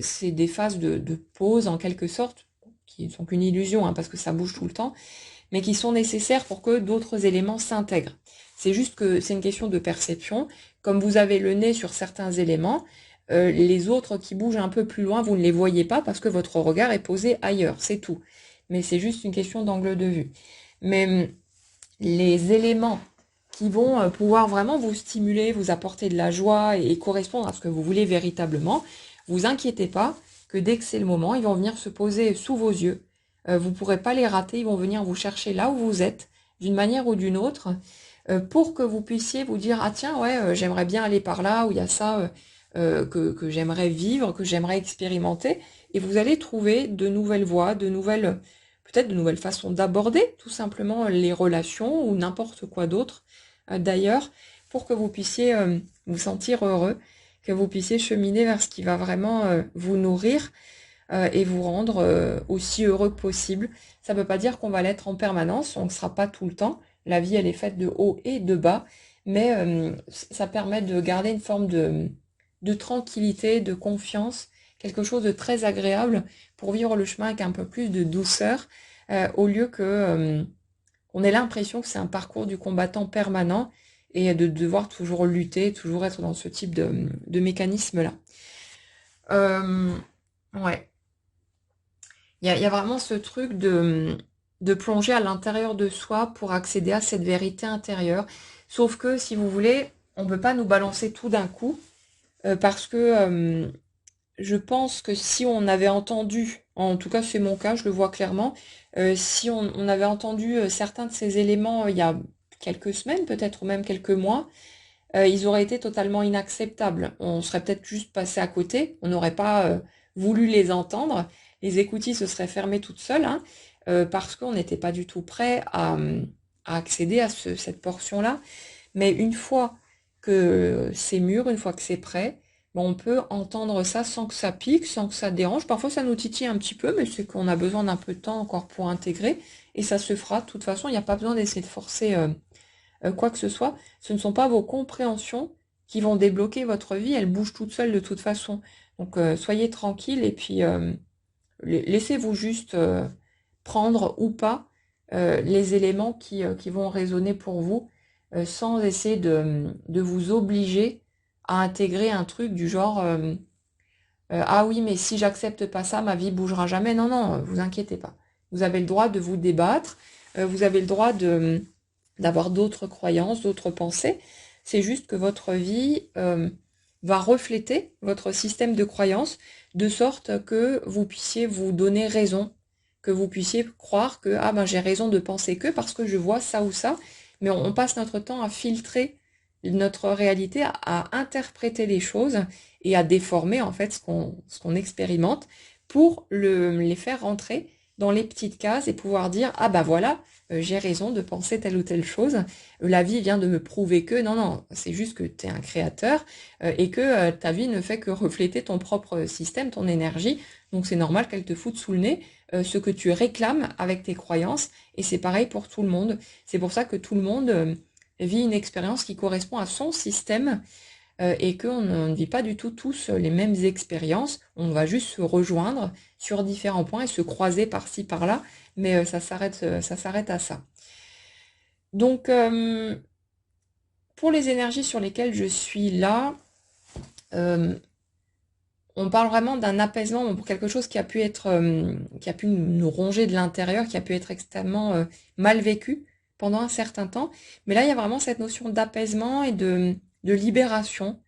A: c'est des phases de pause en quelque sorte, qui ne sont qu'une illusion hein, parce que ça bouge tout le temps, mais qui sont nécessaires pour que d'autres éléments s'intègrent. C'est juste que c'est une question de perception. Comme vous avez le nez sur certains éléments, les autres qui bougent un peu plus loin, vous ne les voyez pas parce que votre regard est posé ailleurs, c'est tout. Mais c'est juste une question d'angle de vue. Mais les éléments qui vont pouvoir vraiment vous stimuler, vous apporter de la joie et correspondre à ce que vous voulez véritablement, vous inquiétez pas que dès que c'est le moment, ils vont venir se poser sous vos yeux. Vous ne pourrez pas les rater, ils vont venir vous chercher là où vous êtes, d'une manière ou d'une autre, pour que vous puissiez vous dire, ah tiens, ouais, j'aimerais bien aller par là, où il y a ça que j'aimerais vivre, que j'aimerais expérimenter, et vous allez trouver de nouvelles voies, peut-être de nouvelles façons d'aborder tout simplement les relations ou n'importe quoi d'autre d'ailleurs, pour que vous puissiez vous sentir heureux, que vous puissiez cheminer vers ce qui va vraiment vous nourrir et vous rendre aussi heureux que possible. Ça ne veut pas dire qu'on va l'être en permanence, on ne sera pas tout le temps. La vie, elle est faite de haut et de bas, mais ça permet de garder une forme de tranquillité, de confiance, quelque chose de très agréable pour vivre le chemin avec un peu plus de douceur, au lieu que on ait l'impression que c'est un parcours du combattant permanent et de devoir toujours lutter, toujours être dans ce type de mécanisme-là. Ouais. Il y a vraiment ce truc de plonger à l'intérieur de soi pour accéder à cette vérité intérieure. Sauf que, si vous voulez, on ne peut pas nous balancer tout d'un coup, parce que je pense que si on avait entendu, en tout cas c'est mon cas, je le vois clairement, si on avait entendu certains de ces éléments il y a quelques semaines, peut-être ou même quelques mois, ils auraient été totalement inacceptables. On serait peut-être juste passé à côté, on n'aurait pas voulu les entendre, les écoutilles se seraient fermées toutes seules, hein, parce qu'on n'était pas du tout prêt à accéder à cette portion-là. Mais une fois que c'est mûr, une fois que c'est prêt, bon, on peut entendre ça sans que ça pique, sans que ça dérange. Parfois, ça nous titille un petit peu, mais c'est qu'on a besoin d'un peu de temps encore pour intégrer. Et ça se fera. De toute façon, il n'y a pas besoin d'essayer de forcer quoi que ce soit. Ce ne sont pas vos compréhensions qui vont débloquer votre vie. Elles bougent toutes seules de toute façon. Donc, soyez tranquille et puis laissez-vous juste prendre ou pas les éléments qui vont résonner pour vous sans essayer de vous obliger à intégrer un truc du genre ah oui, mais si j'accepte pas ça, ma vie bougera jamais. Non, non, vous inquiétez pas. Vous avez le droit de vous débattre, vous avez le droit d'avoir d'autres croyances, d'autres pensées. C'est juste que votre vie va refléter votre système de croyances de sorte que vous puissiez vous donner raison, que vous puissiez croire que ah ben j'ai raison de penser que parce que je vois ça ou ça, mais on passe notre temps à filtrer notre réalité, à interpréter les choses et à déformer en fait ce qu'on expérimente pour les faire rentrer dans les petites cases et pouvoir dire, ah bah voilà, j'ai raison de penser telle ou telle chose. La vie vient de me prouver que, non, non, c'est juste que tu es un créateur et que ta vie ne fait que refléter ton propre système, ton énergie. Donc c'est normal qu'elle te foute sous le nez ce que tu réclames avec tes croyances. Et c'est pareil pour tout le monde. C'est pour ça que tout le monde vit une expérience qui correspond à son système et qu'on ne vit pas du tout tous les mêmes expériences. On va juste se rejoindre sur différents points et se croiser par-ci, par-là, mais ça s'arrête à ça. Donc, pour les énergies sur lesquelles je suis là, on parle vraiment d'un apaisement pour quelque chose qui a pu être, qui a pu nous ronger de l'intérieur, qui a pu être extrêmement mal vécu pendant un certain temps. Mais là, il y a vraiment cette notion d'apaisement et de libération,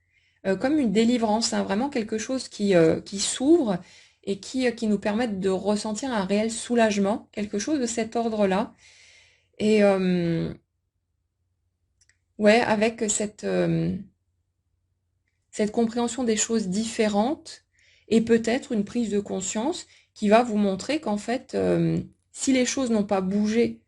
A: comme une délivrance, hein, vraiment quelque chose qui s'ouvre et qui nous permettent de ressentir un réel soulagement, quelque chose de cet ordre-là. Et ouais, avec cette compréhension des choses différentes et peut-être une prise de conscience qui va vous montrer qu'en fait, si les choses n'ont pas bougé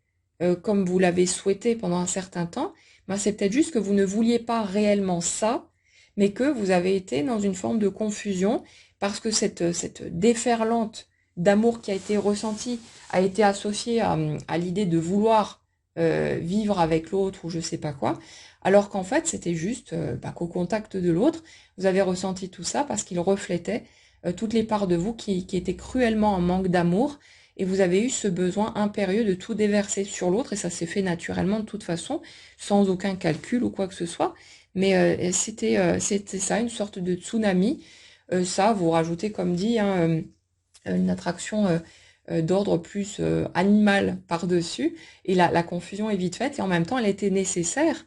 A: comme vous l'avez souhaité pendant un certain temps, ben c'est peut-être juste que vous ne vouliez pas réellement ça, mais que vous avez été dans une forme de confusion parce que cette déferlante d'amour qui a été ressentie a été associée à l'idée de vouloir vivre avec l'autre ou je sais pas quoi, alors qu'en fait c'était juste qu'au contact de l'autre, vous avez ressenti tout ça parce qu'il reflétait toutes les parts de vous qui étaient cruellement en manque d'amour et vous avez eu ce besoin impérieux de tout déverser sur l'autre et ça s'est fait naturellement de toute façon, sans aucun calcul ou quoi que ce soit, mais c'était ça, une sorte de tsunami. Ça, vous rajoutez, comme dit, hein, une attraction d'ordre plus animal par-dessus, et la confusion est vite faite, et en même temps, elle était nécessaire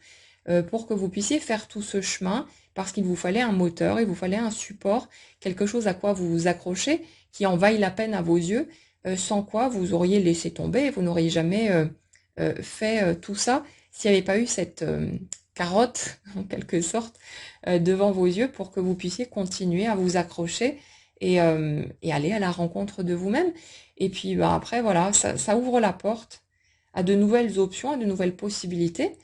A: pour que vous puissiez faire tout ce chemin, parce qu'il vous fallait un moteur, il vous fallait un support, quelque chose à quoi vous vous accrochez, qui en vaille la peine à vos yeux, sans quoi vous auriez laissé tomber, et vous n'auriez jamais fait tout ça s'il n'y avait pas eu cette carotte, en quelque sorte, devant vos yeux pour que vous puissiez continuer à vous accrocher et aller à la rencontre de vous-même. Et puis bah, après, voilà, ça ouvre la porte à de nouvelles options, à de nouvelles possibilités.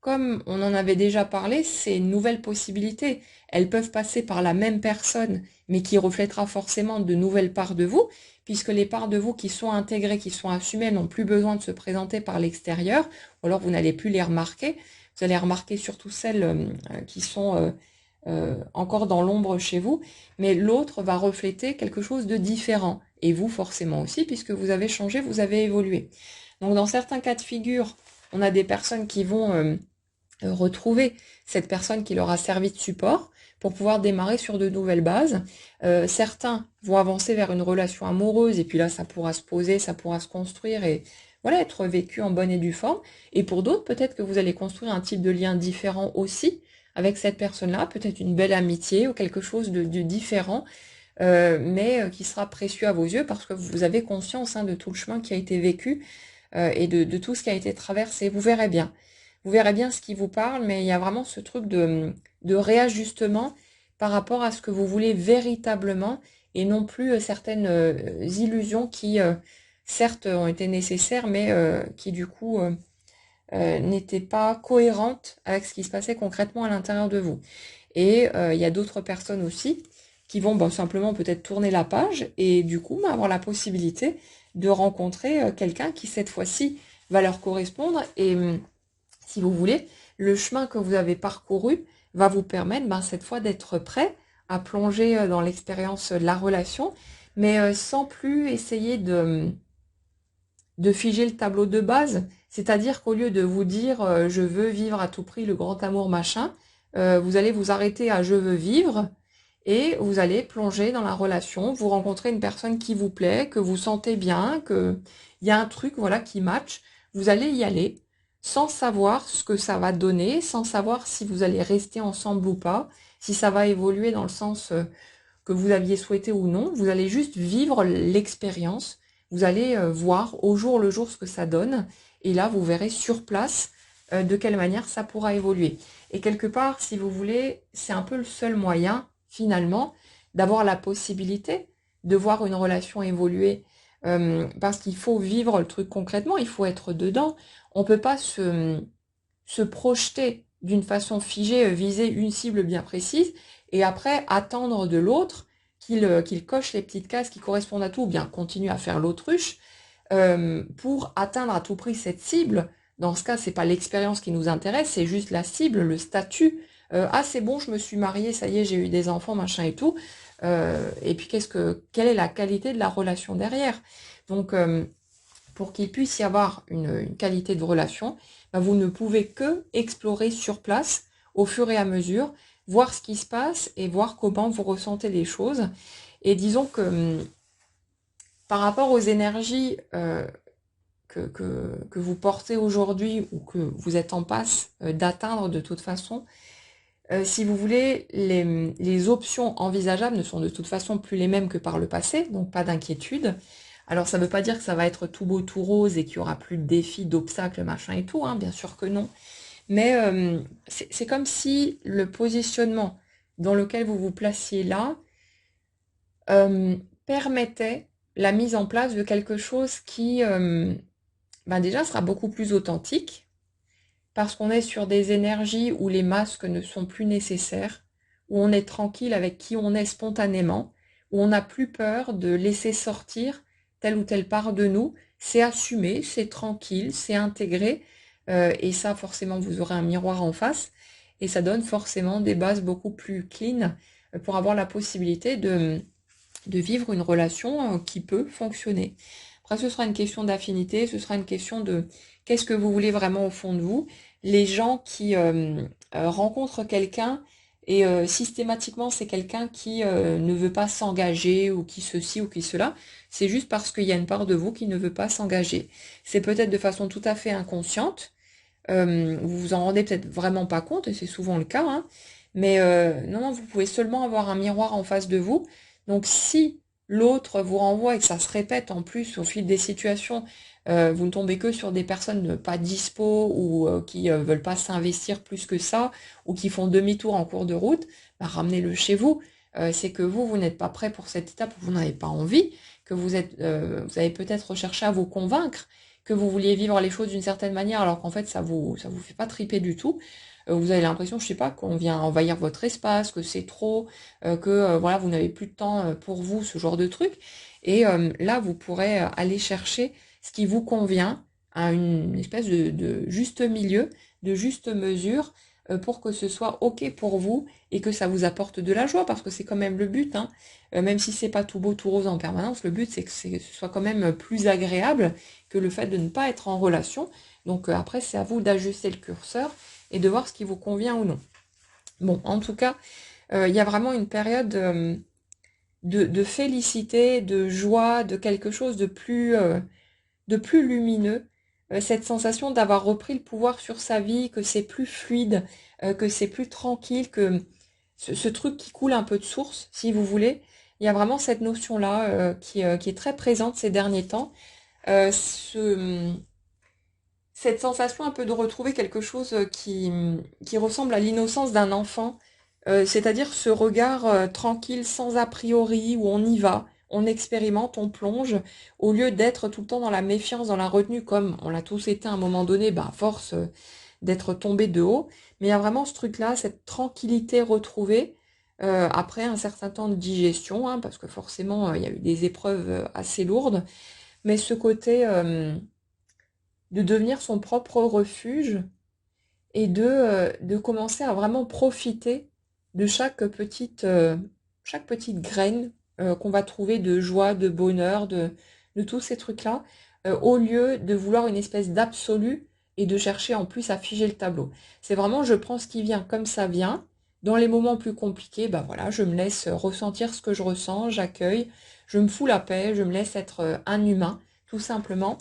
A: Comme on en avait déjà parlé, ces nouvelles possibilités, elles peuvent passer par la même personne, mais qui reflètera forcément de nouvelles parts de vous, puisque les parts de vous qui sont intégrées, qui sont assumées, n'ont plus besoin de se présenter par l'extérieur, ou alors vous n'allez plus les remarquer. Vous allez remarquer surtout celles qui sont encore dans l'ombre chez vous, mais l'autre va refléter quelque chose de différent, et vous forcément aussi, puisque vous avez changé, vous avez évolué. Donc dans certains cas de figure, on a des personnes qui vont retrouver cette personne qui leur a servi de support pour pouvoir démarrer sur de nouvelles bases. Certains vont avancer vers une relation amoureuse, et puis là, ça pourra se poser, ça pourra se construire, et voilà, être vécu en bonne et due forme. Et pour d'autres, peut-être que vous allez construire un type de lien différent aussi avec cette personne-là, peut-être une belle amitié ou quelque chose de différent, mais qui sera précieux à vos yeux parce que vous avez conscience hein, de tout le chemin qui a été vécu et de tout ce qui a été traversé. Vous verrez bien. Vous verrez bien ce qui vous parle, mais il y a vraiment ce truc de réajustement par rapport à ce que vous voulez véritablement et non plus certaines illusions qui, certes, ont été nécessaires, mais qui, du coup, n'étaient pas cohérentes avec ce qui se passait concrètement à l'intérieur de vous. Et il y a d'autres personnes aussi qui vont simplement peut-être tourner la page et du coup avoir la possibilité de rencontrer quelqu'un qui, cette fois-ci, va leur correspondre et si vous voulez, le chemin que vous avez parcouru va vous permettre cette fois d'être prêt à plonger dans l'expérience de la relation, mais sans plus essayer de figer le tableau de base. C'est-à-dire qu'au lieu de vous dire je veux vivre à tout prix le grand amour machin, vous allez vous arrêter à je veux vivre et vous allez plonger dans la relation, vous rencontrez une personne qui vous plaît, que vous sentez bien, qu'il y a un truc voilà qui match, vous allez y aller sans savoir ce que ça va donner, sans savoir si vous allez rester ensemble ou pas, si ça va évoluer dans le sens que vous aviez souhaité ou non. Vous allez juste vivre l'expérience, vous allez voir au jour le jour ce que ça donne, et là vous verrez sur place de quelle manière ça pourra évoluer. Et quelque part, si vous voulez, c'est un peu le seul moyen, finalement, d'avoir la possibilité de voir une relation évoluer parce qu'il faut vivre le truc concrètement, il faut être dedans. On peut pas se projeter d'une façon figée, viser une cible bien précise, et après attendre de l'autre qu'il coche les petites cases qui correspondent à tout, ou bien continue à faire l'autruche, pour atteindre à tout prix cette cible. Dans ce cas, c'est pas l'expérience qui nous intéresse, c'est juste la cible, le statut. Ah, c'est bon, je me suis mariée, ça y est, j'ai eu des enfants, machin et tout. Et puis, quelle est la qualité de la relation derrière? Donc, pour qu'il puisse y avoir une qualité de relation, ben, vous ne pouvez que explorer sur place au fur et à mesure, voir ce qui se passe et voir comment vous ressentez les choses. Et disons que par rapport aux énergies que vous portez aujourd'hui ou que vous êtes en passe d'atteindre de toute façon, si vous voulez, les options envisageables ne sont de toute façon plus les mêmes que par le passé, donc pas d'inquiétude. Alors ça ne veut pas dire que ça va être tout beau, tout rose et qu'il n'y aura plus de défis, d'obstacles, machin et tout, hein, bien sûr que non. Mais c'est comme si le positionnement dans lequel vous vous placiez là permettait la mise en place de quelque chose qui, ben déjà, sera beaucoup plus authentique, parce qu'on est sur des énergies où les masques ne sont plus nécessaires, où on est tranquille avec qui on est spontanément, où on n'a plus peur de laisser sortir telle ou telle part de nous. C'est assumé, c'est tranquille, c'est intégré, et ça, forcément, vous aurez un miroir en face, et ça donne forcément des bases beaucoup plus clean pour avoir la possibilité de vivre une relation qui peut fonctionner. Après, ce sera une question d'affinité, ce sera une question de qu'est-ce que vous voulez vraiment au fond de vous. Les gens qui rencontrent quelqu'un et systématiquement c'est quelqu'un qui ne veut pas s'engager ou qui ceci ou qui cela, c'est juste parce qu'il y a une part de vous qui ne veut pas s'engager. C'est peut-être de façon tout à fait inconsciente, vous vous en rendez peut-être vraiment pas compte, et c'est souvent le cas, hein, mais non, non, vous pouvez seulement avoir un miroir en face de vous. Donc si l'autre vous renvoie et que ça se répète en plus au fil des situations, vous ne tombez que sur des personnes pas dispo ou qui veulent pas s'investir plus que ça, ou qui font demi-tour en cours de route, bah, ramenez-le chez vous. C'est que vous n'êtes pas prêt pour cette étape, vous n'avez pas envie, que vous avez peut-être recherché à vous convaincre, que vous vouliez vivre les choses d'une certaine manière, alors qu'en fait ça vous fait pas triper du tout. Vous avez l'impression, je sais pas, qu'on vient envahir votre espace, que c'est trop, que voilà, vous n'avez plus de temps pour vous, ce genre de truc. Et là, vous pourrez aller chercher ce qui vous convient à une espèce de juste milieu, de juste mesure, pour que ce soit OK pour vous et que ça vous apporte de la joie, parce que c'est quand même le but, hein. Même si c'est pas tout beau, tout rose en permanence, le but c'est que ce soit quand même plus agréable que le fait de ne pas être en relation. Donc après, c'est à vous d'ajuster le curseur et de voir ce qui vous convient ou non. Bon, en tout cas, il y a vraiment une période de félicité, de joie, de quelque chose de plus lumineux. Cette sensation d'avoir repris le pouvoir sur sa vie, que c'est plus fluide, que c'est plus tranquille, que ce truc qui coule un peu de source, si vous voulez. Il y a vraiment cette notion-là qui est très présente ces derniers temps. Euh, ce, cette sensation un peu de retrouver quelque chose qui ressemble à l'innocence d'un enfant, c'est-à-dire ce regard tranquille, sans a priori, où on y va, on expérimente, on plonge, au lieu d'être tout le temps dans la méfiance, dans la retenue, comme on l'a tous été à un moment donné, bah, à force d'être tombé de haut. Mais il y a vraiment ce truc-là, cette tranquillité retrouvée, après un certain temps de digestion, hein, parce que forcément, il y a eu des épreuves assez lourdes, mais ce côté de devenir son propre refuge et de commencer à vraiment profiter de chaque petite graine qu'on va trouver de joie, de bonheur, de tous ces trucs-là, au lieu de vouloir une espèce d'absolu et de chercher en plus à figer le tableau. C'est vraiment, je prends ce qui vient comme ça vient. Dans les moments plus compliqués, bah voilà, je me laisse ressentir ce que je ressens, j'accueille, je me fous la paix, je me laisse être un humain, tout simplement,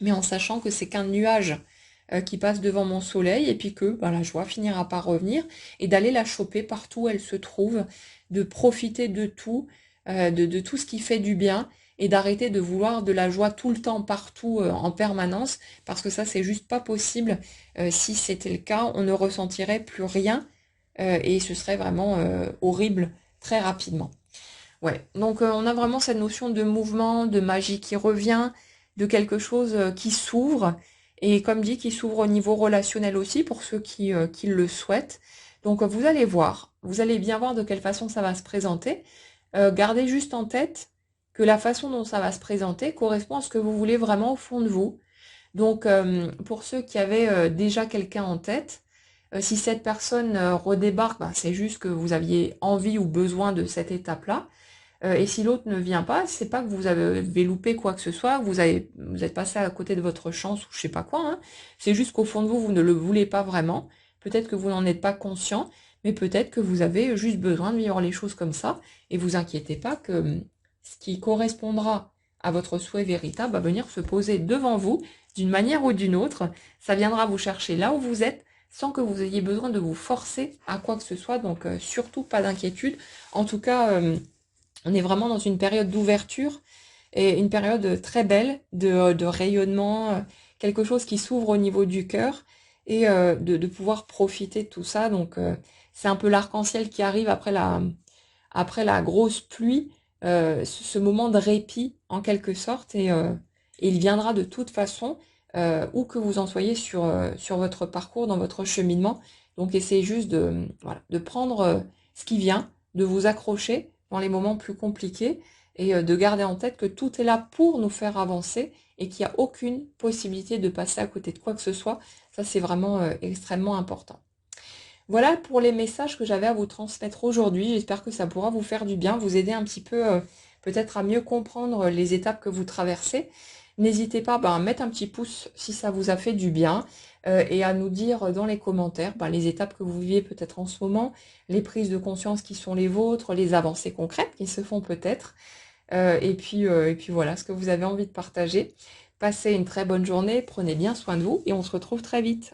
A: mais en sachant que c'est qu'un nuage qui passe devant mon soleil, et puis que ben, la joie finira par revenir, et d'aller la choper partout où elle se trouve, de profiter de tout, de tout ce qui fait du bien, et d'arrêter de vouloir de la joie tout le temps, partout, en permanence, parce que ça, c'est juste pas possible. Si c'était le cas, on ne ressentirait plus rien, et ce serait vraiment horrible très rapidement. Ouais, donc on a vraiment cette notion de mouvement, de magie qui revient, de quelque chose qui s'ouvre, et comme dit, qui s'ouvre au niveau relationnel aussi pour ceux qui le souhaitent. Donc vous allez voir, vous allez bien voir de quelle façon ça va se présenter. Gardez juste en tête que la façon dont ça va se présenter correspond à ce que vous voulez vraiment au fond de vous. Donc pour ceux qui avaient déjà quelqu'un en tête, si cette personne redébarque, ben, c'est juste que vous aviez envie ou besoin de cette étape-là. Et si l'autre ne vient pas, c'est pas que vous avez loupé quoi que ce soit, vous êtes passé à côté de votre chance ou je sais pas quoi, hein. C'est juste qu'au fond de vous, vous ne le voulez pas vraiment. Peut-être que vous n'en êtes pas conscient, mais peut-être que vous avez juste besoin de vivre les choses comme ça. Et vous inquiétez pas que ce qui correspondra à votre souhait véritable va venir se poser devant vous d'une manière ou d'une autre. Ça viendra vous chercher là où vous êtes sans que vous ayez besoin de vous forcer à quoi que ce soit. Donc surtout pas d'inquiétude. En tout cas, on est vraiment dans une période d'ouverture et une période très belle de rayonnement, quelque chose qui s'ouvre au niveau du cœur et de pouvoir profiter de tout ça. Donc c'est un peu l'arc-en-ciel qui arrive après la grosse pluie, ce moment de répit en quelque sorte et il viendra de toute façon où que vous en soyez sur votre parcours, dans votre cheminement. Donc essayez juste voilà, de prendre ce qui vient, de vous accrocher dans les moments plus compliqués et de garder en tête que tout est là pour nous faire avancer et qu'il n'y a aucune possibilité de passer à côté de quoi que ce soit. Ça, c'est vraiment extrêmement important. Voilà pour les messages que j'avais à vous transmettre aujourd'hui. J'espère que ça pourra vous faire du bien, vous aider un petit peu peut-être à mieux comprendre les étapes que vous traversez. N'hésitez pas à mettre un petit pouce si ça vous a fait du bien et à nous dire dans les commentaires les étapes que vous vivez peut-être en ce moment, les prises de conscience qui sont les vôtres, les avancées concrètes qui se font peut-être. Et puis voilà, ce que vous avez envie de partager. Passez une très bonne journée, prenez bien soin de vous et on se retrouve très vite.